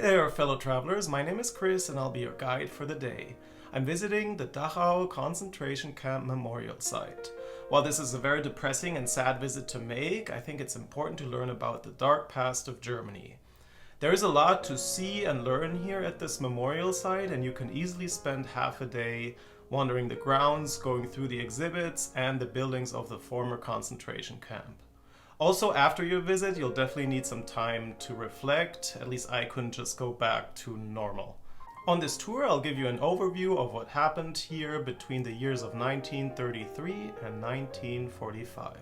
Hey there, fellow travelers. My name is Chris and I'll be your guide for the day. I'm visiting the Dachau Concentration Camp memorial site. While this is a very depressing and sad visit to make, I think it's important to learn about the dark past of Germany. There is a lot to see and learn here at this memorial site, and you can easily spend half a day wandering the grounds, going through the exhibits and the buildings of the former concentration camp. Also, after your visit, you'll definitely need some time to reflect. At least I couldn't just go back to normal. On this tour, I'll give you an overview of what happened here between the years of 1933 and 1945.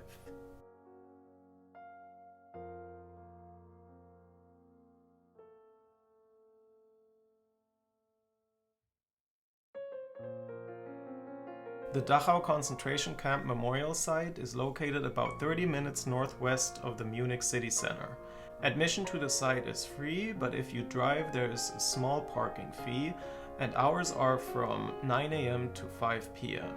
The Dachau Concentration Camp memorial site is located about 30 minutes northwest of the Munich city center. Admission to the site is free, but if you drive there is a small parking fee, and hours are from 9 a.m. to 5 p.m.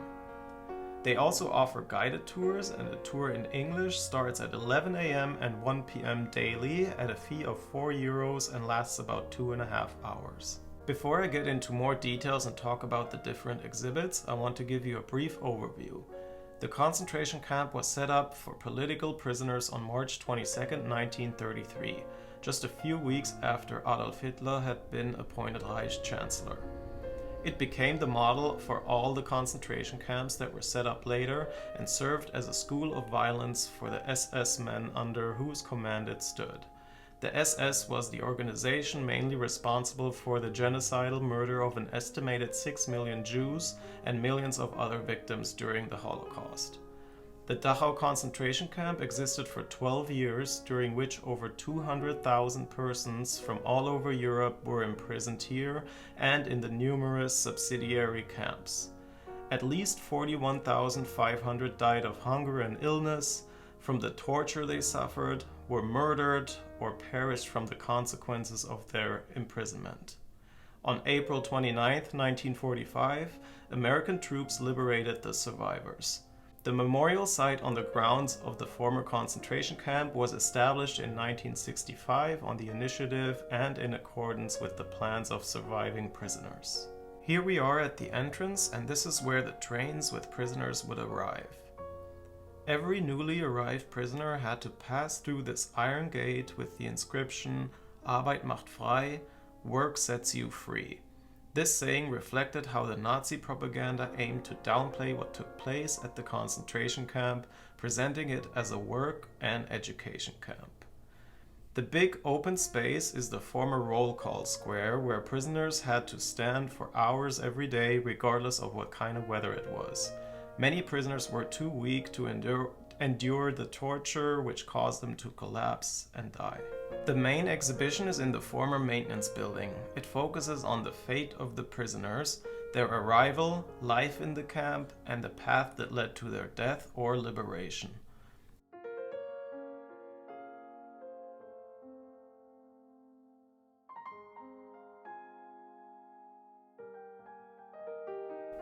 They also offer guided tours, and a tour in English starts at 11 a.m. and 1 p.m. daily at a fee of €4 and lasts about 2.5 hours. Before I get into more details and talk about the different exhibits, I want to give you a brief overview. The concentration camp was set up for political prisoners on March 22, 1933, just a few weeks after Adolf Hitler had been appointed Reich Chancellor. It became the model for all the concentration camps that were set up later and served as a school of violence for the SS men under whose command it stood. The SS was the organization mainly responsible for the genocidal murder of an estimated 6 million Jews and millions of other victims during the Holocaust. The Dachau concentration camp existed for 12 years, during which over 200,000 persons from all over Europe were imprisoned here and in the numerous subsidiary camps. At least 41,500 died of hunger and illness, from the torture they suffered, were murdered, or perished from the consequences of their imprisonment. On April 29, 1945, American troops liberated the survivors. The memorial site on the grounds of the former concentration camp was established in 1965 on the initiative and in accordance with the plans of surviving prisoners. Here we are at the entrance, and this is where the trains with prisoners would arrive. Every newly arrived prisoner had to pass through this iron gate with the inscription "Arbeit macht frei," work sets you free. This saying reflected how the Nazi propaganda aimed to downplay what took place at the concentration camp, presenting it as a work and education camp. The big open space is the former roll call square, where prisoners had to stand for hours every day regardless of what kind of weather it was. Many prisoners were too weak to endure the torture, which caused them to collapse and die. The main exhibition is in the former maintenance building. It focuses on the fate of the prisoners, their arrival, life in the camp, and the path that led to their death or liberation.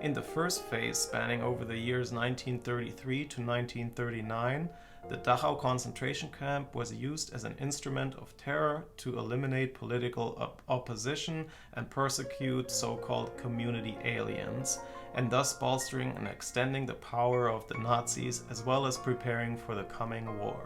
In the first phase, spanning over the years 1933 to 1939, the Dachau concentration camp was used as an instrument of terror to eliminate political opposition and persecute so-called community aliens, and thus bolstering and extending the power of the Nazis as well as preparing for the coming war.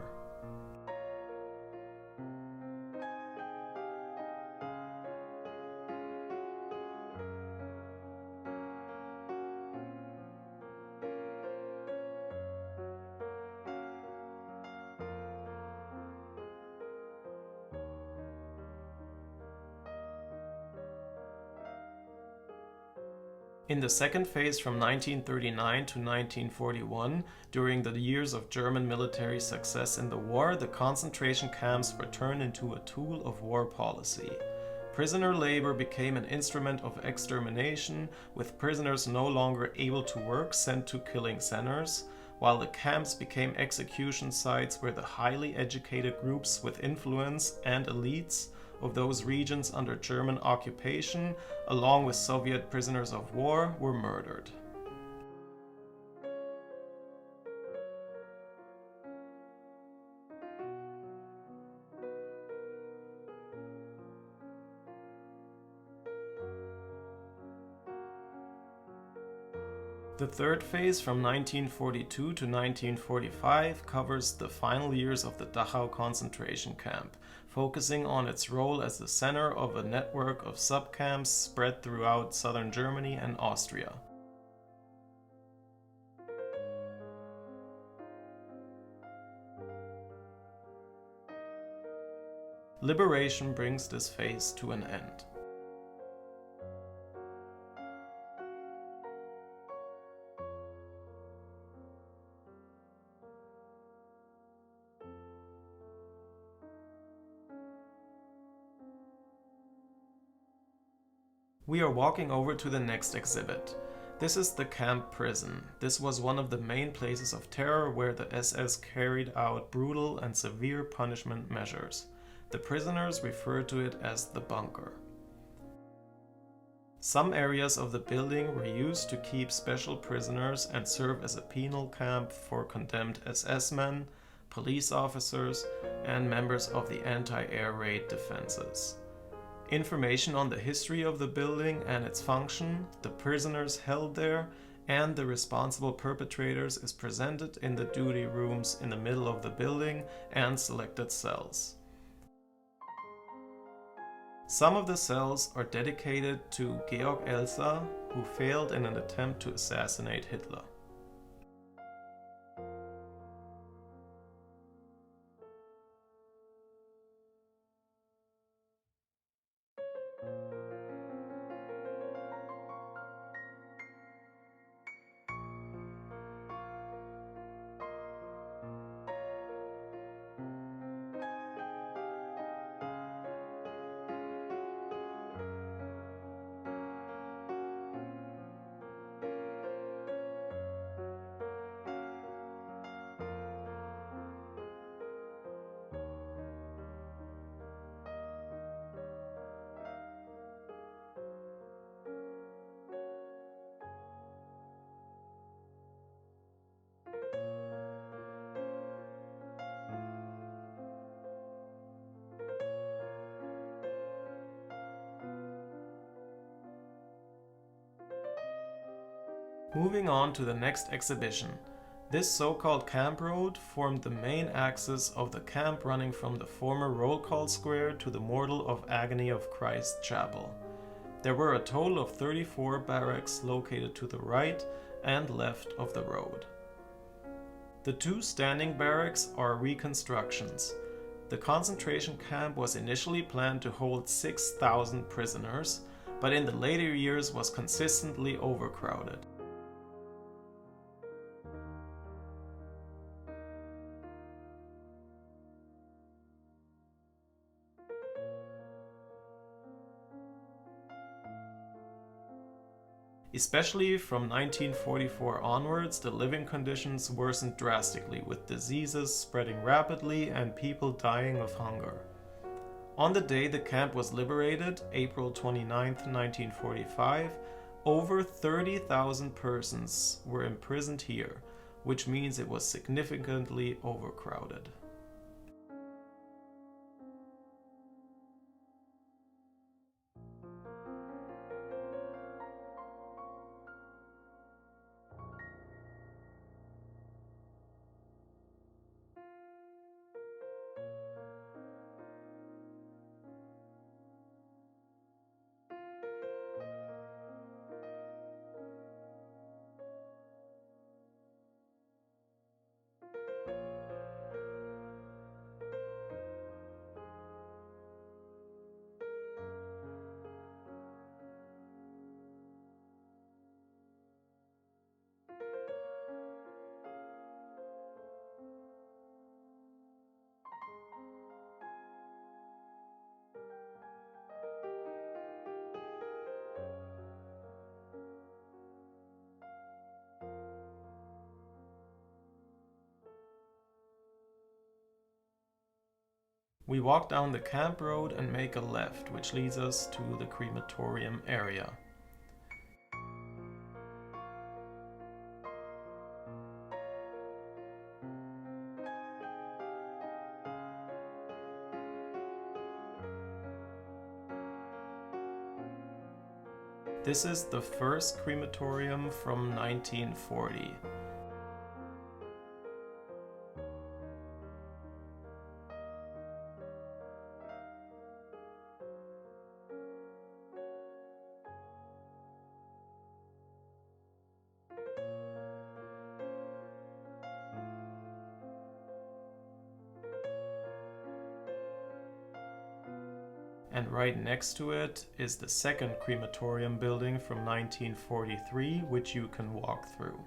In the second phase from 1939 to 1941, during the years of German military success in the war, the concentration camps were turned into a tool of war policy. Prisoner labor became an instrument of extermination, with prisoners no longer able to work sent to killing centers, while the camps became execution sites where the highly educated groups with influence and elites of those regions under German occupation, along with Soviet prisoners of war, were murdered. The third phase from 1942 to 1945 covers the final years of the Dachau Concentration Camp, focusing on its role as the center of a network of subcamps spread throughout southern Germany and Austria. Liberation brings this phase to an end. We are walking over to the next exhibit. This is the camp prison. This was one of the main places of terror where the SS carried out brutal and severe punishment measures. The prisoners refer to it as the bunker. Some areas of the building were used to keep special prisoners and serve as a penal camp for condemned SS men, police officers, and members of the anti-air raid defenses. Information on the history of the building and its function, the prisoners held there, and the responsible perpetrators is presented in the duty rooms in the middle of the building and selected cells. Some of the cells are dedicated to Georg Elsa, who failed in an attempt to assassinate Hitler. Moving on to the next exhibition. This so-called camp road formed the main axis of the camp running from the former roll call square to the Mortal of Agony of Christ Chapel. There were a total of 34 barracks located to the right and left of the road. The two standing barracks are reconstructions. The concentration camp was initially planned to hold 6,000 prisoners, but in the later years was consistently overcrowded. Especially from 1944 onwards, the living conditions worsened drastically, with diseases spreading rapidly and people dying of hunger. On the day the camp was liberated, April 29, 1945, over 30,000 persons were imprisoned here, which means it was significantly overcrowded. We walk down the camp road and make a left, which leads us to the Crematorium Area. This is the first crematorium from 1940. And right next to it is the second crematorium building from 1943, which you can walk through.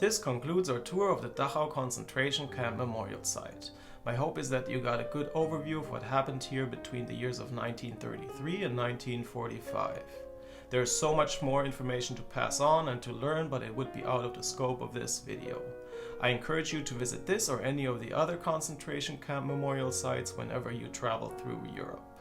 This concludes our tour of the Dachau Concentration Camp memorial site. My hope is that you got a good overview of what happened here between the years of 1933 and 1945. There is so much more information to pass on and to learn, but it would be out of the scope of this video. I encourage you to visit this or any of the other concentration camp memorial sites whenever you travel through Europe.